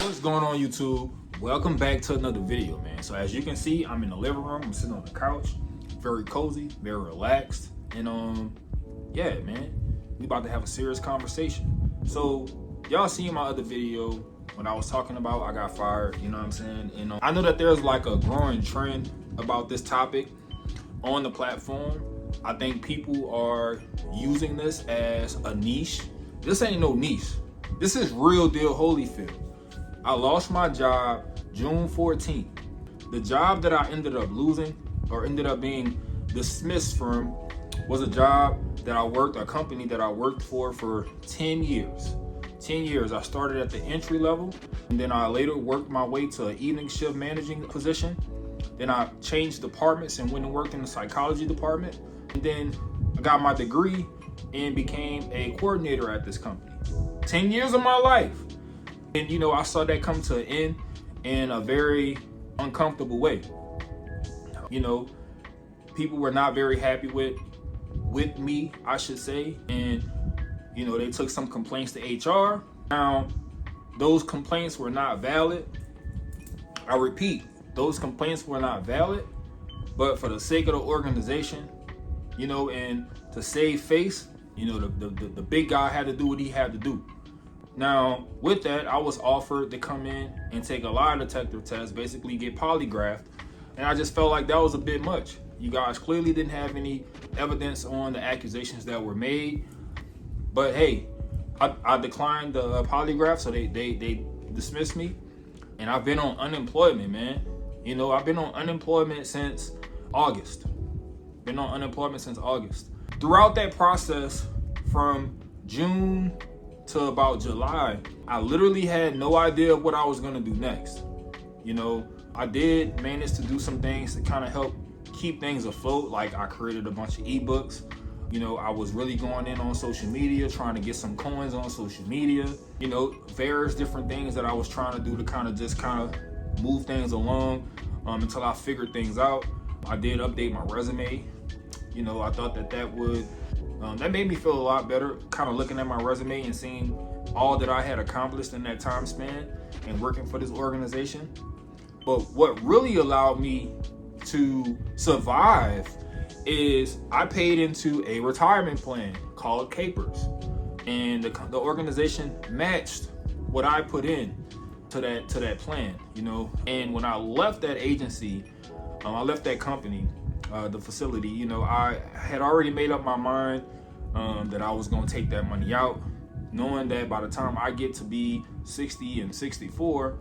What's going on, YouTube? Welcome back to another video, man. So as you can see, I'm in the living room. I'm sitting on the couch, very cozy, very relaxed, and yeah, man, we about to have a serious conversation. So y'all seen my other video when I was talking about I got fired, you know what I'm saying? And I know that there's like a growing trend about this topic on the platform. I think people are using this as a niche. This ain't no niche. This is real deal Holyfield. I lost my job June 14th. The job that I ended up losing or ended up being dismissed from was a job that I worked, a company that I worked for 10 years. 10 years. I started at the entry level, and then I later worked my way to an evening shift managing position. Then I changed departments and went and worked in the psychology department. And then I got my degree and became a coordinator at this company. 10 years of my life. And you know, I saw that come to an end in a very uncomfortable way. You know, people were not very happy with me, I should say. And you know, they took some complaints to HR. Now, those complaints were not valid. I repeat, those complaints were not valid, but for the sake of the organization, you know, and to save face, you know, the big guy had to do what he had to do. Now, with that, I was offered to come in and take a lie detector test, basically get polygraphed, and I just felt like that was a bit much. You guys clearly didn't have any evidence on the accusations that were made, but hey, I declined the polygraph, so they dismissed me, and I've been on unemployment, man. You know, I've been on unemployment since August. Throughout that process, from June to about July, I literally had no idea what I was gonna do next. You know, I did manage to do some things to kind of help keep things afloat. Like I created a bunch of ebooks. You know, I was really going in on social media, trying to get some coins on social media. You know, various different things that I was trying to do to kind of move things along until I figured things out. I did update my resume. You know, I thought that would that made me feel a lot better, kind of looking at my resume and seeing all that I had accomplished in that time span and working for this organization. But what really allowed me to survive is I paid into a retirement plan called Capers, and the organization matched what I put in to that plan, you know. And when I left that agency, I left that company, the facility, you know, I had already made up my mind that I was going to take that money out, knowing that by the time I get to be 60 and 64,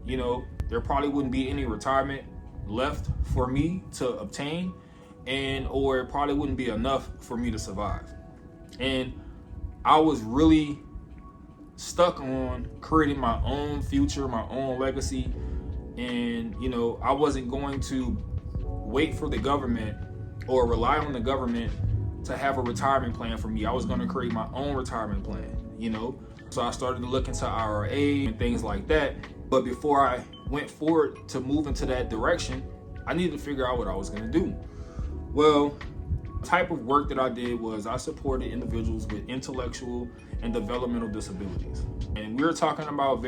you know, there probably wouldn't be any retirement left for me to obtain, or it probably wouldn't be enough for me to survive. And I was really stuck on creating my own future, my own legacy. And, you know, I wasn't going to wait for the government or rely on the government to have a retirement plan for me. I was going to create my own retirement plan, you know. So I started to look into IRA and things like that. But before I went forward to move into that direction, I needed to figure out what I was going to do. Well, the type of work that I did was I supported individuals with intellectual and developmental disabilities. And we were talking about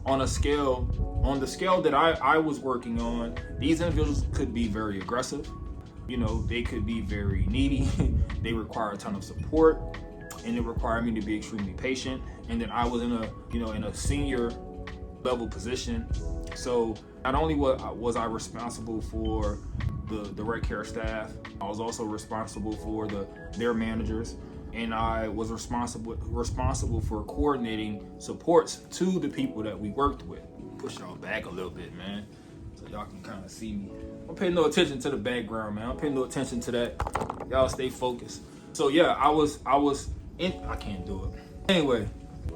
on the scale that I was working on, these individuals could be very aggressive. You know, they could be very needy. They require a ton of support, and it required me to be extremely patient. And then I was in a senior level position. So not only was I responsible for the direct care staff, I was also responsible for their managers, and I was responsible for coordinating supports to the people that we worked with. Push y'all back a little bit, man, so y'all can kind of see me. I'm paying no attention to the background, man. I'm paying no attention to that. Y'all stay focused. So yeah, I can't do it. Anyway,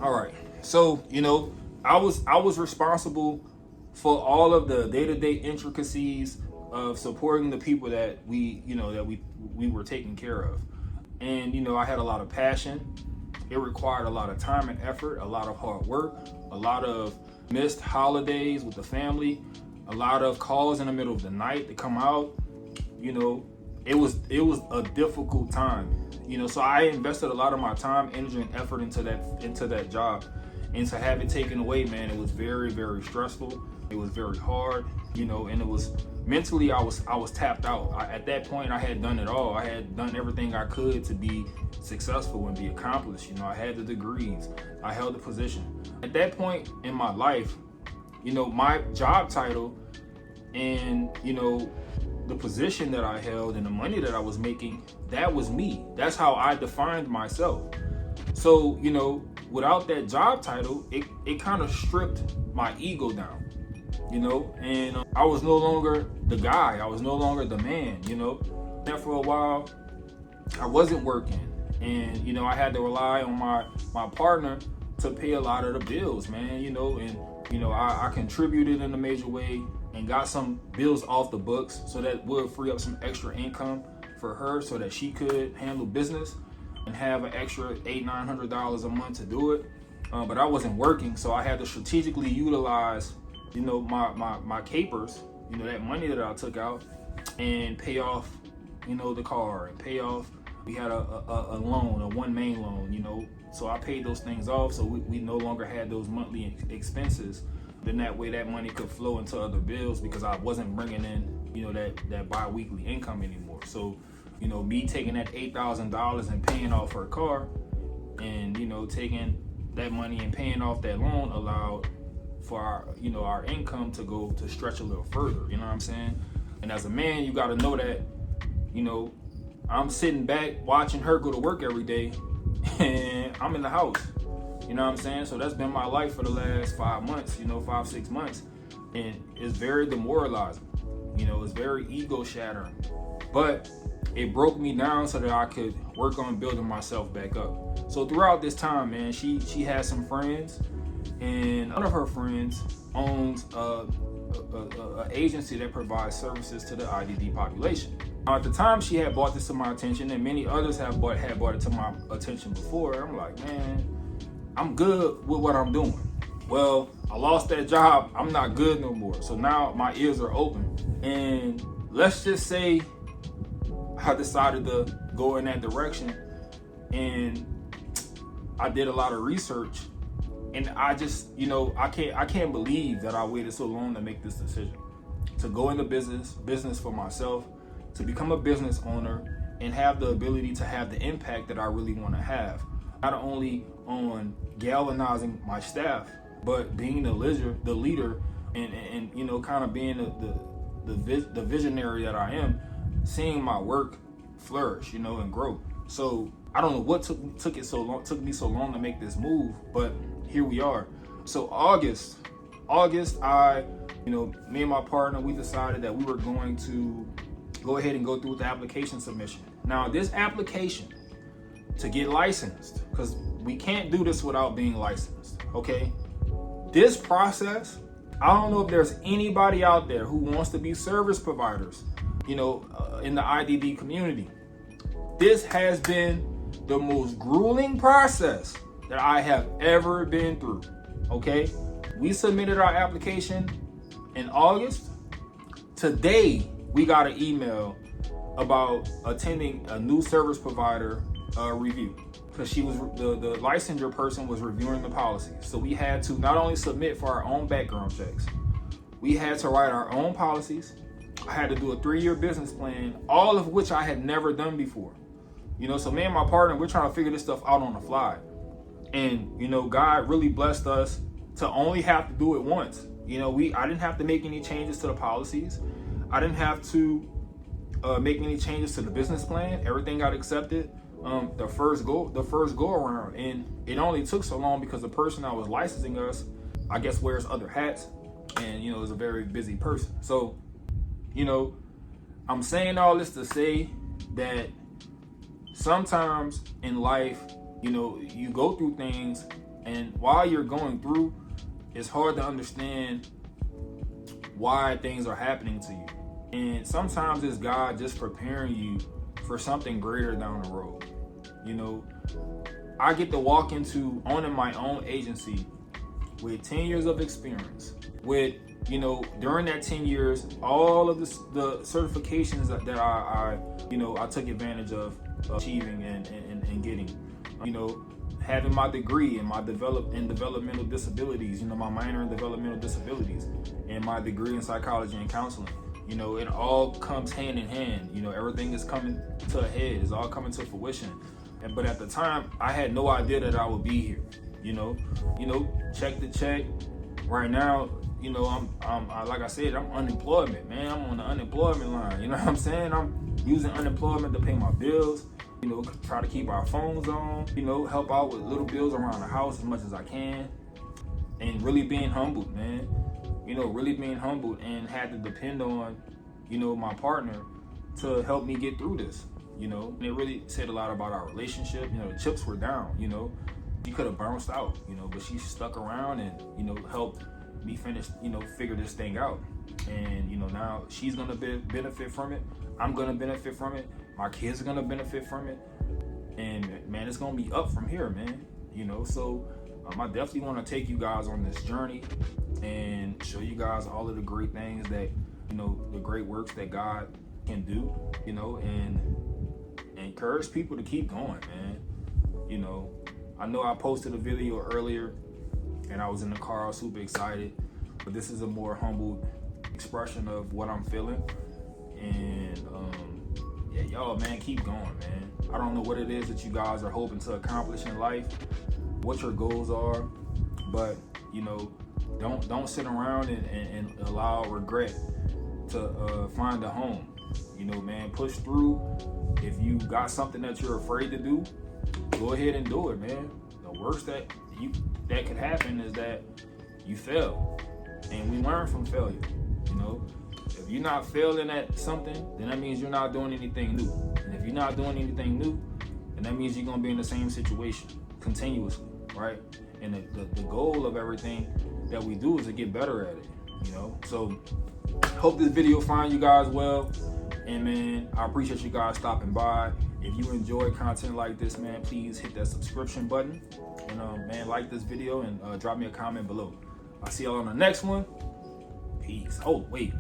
all right. So, you know, I was responsible for all of the day-to-day intricacies of supporting the people that we were taking care of. And, you know, I had a lot of passion. It required a lot of time and effort, a lot of hard work, a lot of missed holidays with the family, a lot of calls in the middle of the night to come out. You know, it was a difficult time. You know, so I invested a lot of my time, energy, and effort into that job. And to have it taken away, man, it was very, very stressful. It was very hard, you know, and it was mentally, I was tapped out. At that point, I had done it all. I had done everything I could to be successful and be accomplished. You know, I had the degrees, I held the position. At that point in my life, you know, my job title and, you know, the position that I held and the money that I was making, that was me. That's how I defined myself. So, you know, without that job title, it kind of stripped my ego down, you know, and I was no longer the guy. I was no longer the man, you know. And for a while, I wasn't working, and, you know, I had to rely on my partner to pay a lot of the bills, man, you know, and, you know, I contributed in a major way and got some bills off the books, so that would free up some extra income for her so that she could handle business and have an extra $800-900 a month to do it. But I wasn't working, so I had to strategically utilize, you know, my capers, you know, that money that I took out, and pay off, you know, the car, and pay off. We had a loan, a one main loan, you know, so I paid those things off, so we no longer had those monthly expenses. Then that way that money could flow into other bills, because I wasn't bringing in, you know, that bi-weekly income anymore. So, you know, me taking that $8,000 and paying off her car, and, you know, taking that money and paying off that loan allowed for our, you know, our income to go to stretch a little further, you know what I'm saying? And as a man, you got to know that, you know, I'm sitting back watching her go to work every day, and I'm in the house. You know what I'm saying? So that's been my life for the last 5 months, you know, 5-6 months. And it's very demoralizing. You know, it's very ego shattering. But it broke me down so that I could work on building myself back up. So throughout this time, man, she had some friends, and one of her friends owns a agency that provides services to the IDD population. Now, at the time, she had brought this to my attention, and many others had brought it to my attention before. I'm like, man, I'm good with what I'm doing. Well, I lost that job. I'm not good no more. So now my ears are open. And let's just say I decided to go in that direction, and I did a lot of research, and I just, you know, I can't believe that I waited so long to make this decision, to go into business for myself, to become a business owner, and have the ability to have the impact that I really want to have. Not only on galvanizing my staff, but being the leader, and you know, kind of being the visionary that I am, seeing my work flourish, you know, and grow. So I don't know what took me so long to make this move, but here we are. So August, I, you know, me and my partner, we decided that we were going to go ahead and go through with the application submission. Now, this application to get licensed, because we can't do this without being licensed, okay? This process, I don't know if there's anybody out there who wants to be service providers, you know, in the IDD community. This has been the most grueling process that I have ever been through, okay? We submitted our application in August. Today, we got an email about attending a new service provider review, because the licensure person was reviewing the policies. So we had to not only submit for our own background checks, we had to write our own policies. I had to do a 3-year business plan, all of which I had never done before. You know, so me and my partner, we're trying to figure this stuff out on the fly. And, you know, God really blessed us to only have to do it once. You know, I didn't have to make any changes to the policies. I didn't have to make any changes to the business plan. Everything got accepted the first go around. And it only took so long because the person that was licensing us, I guess, wears other hats, and, you know, is a very busy person. So, you know, I'm saying all this to say that sometimes in life, you know, you go through things, and while you're going through, it's hard to understand why things are happening to you. And sometimes it's God just preparing you for something greater down the road. You know, I get to walk into owning my own agency with 10 years of experience, with, you know, during that 10 years, all of the certifications that I took advantage of achieving and getting. You know, having my degree and my developmental disabilities, you know, my minor in developmental disabilities and my degree in psychology and counseling. You know, it all comes hand in hand. You know, everything is coming to a head. It's all coming to fruition. But at the time, I had no idea that I would be here. You know, check to check. Right now, you know, I'm like I said, I'm unemployment, man. I'm on the unemployment line. You know what I'm saying? I'm using unemployment to pay my bills. You know, try to keep our phones on. You know, help out with little bills around the house as much as I can, and really being humbled, man. You know, really being humbled, and had to depend on, you know, my partner to help me get through this. You know, and it really said a lot about our relationship. You know, the chips were down. You know, she could have bounced out. You know, but she stuck around and, you know, helped me finish. You know, figure this thing out. And, you know, now she's gonna benefit from it. I'm gonna benefit from it. My kids are gonna benefit from it. And man, it's gonna be up from here, man. You know, so I definitely want to take you guys on this journey and show you guys all of the great things that, you know, the great works that God can do, you know, and encourage people to keep going, man. You know, I know I posted a video earlier and I was in the car, I was super excited, but this is a more humbled expression of what I'm feeling. And yeah, y'all, man, keep going, man. I don't know what it is that you guys are hoping to accomplish in life, what your goals are, but, you know, don't sit around and allow regret to find a home. You know, man, push through. If you got something that you're afraid to do, go ahead and do it, man. The worst that could happen is that you fail, and we learn from failure. You know, if you're not failing at something, then that means you're not doing anything new. And if you're not doing anything new, then that means you're gonna be in the same situation continuously, right? And the goal of everything that we do is to get better at it, you know? So hope this video finds you guys well. And man, I appreciate you guys stopping by. If you enjoy content like this, man, please hit that subscription button. And man, like this video and drop me a comment below. I'll see y'all on the next one. Peace. Oh, wait.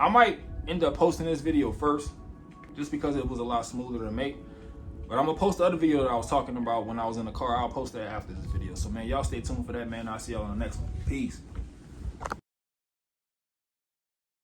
I might end up posting this video first, just because it was a lot smoother to make. But I'm gonna post the other video that I was talking about when I was in the car. I'll post that after this video. So man, y'all stay tuned for that, man. I'll see y'all on the next one. Peace.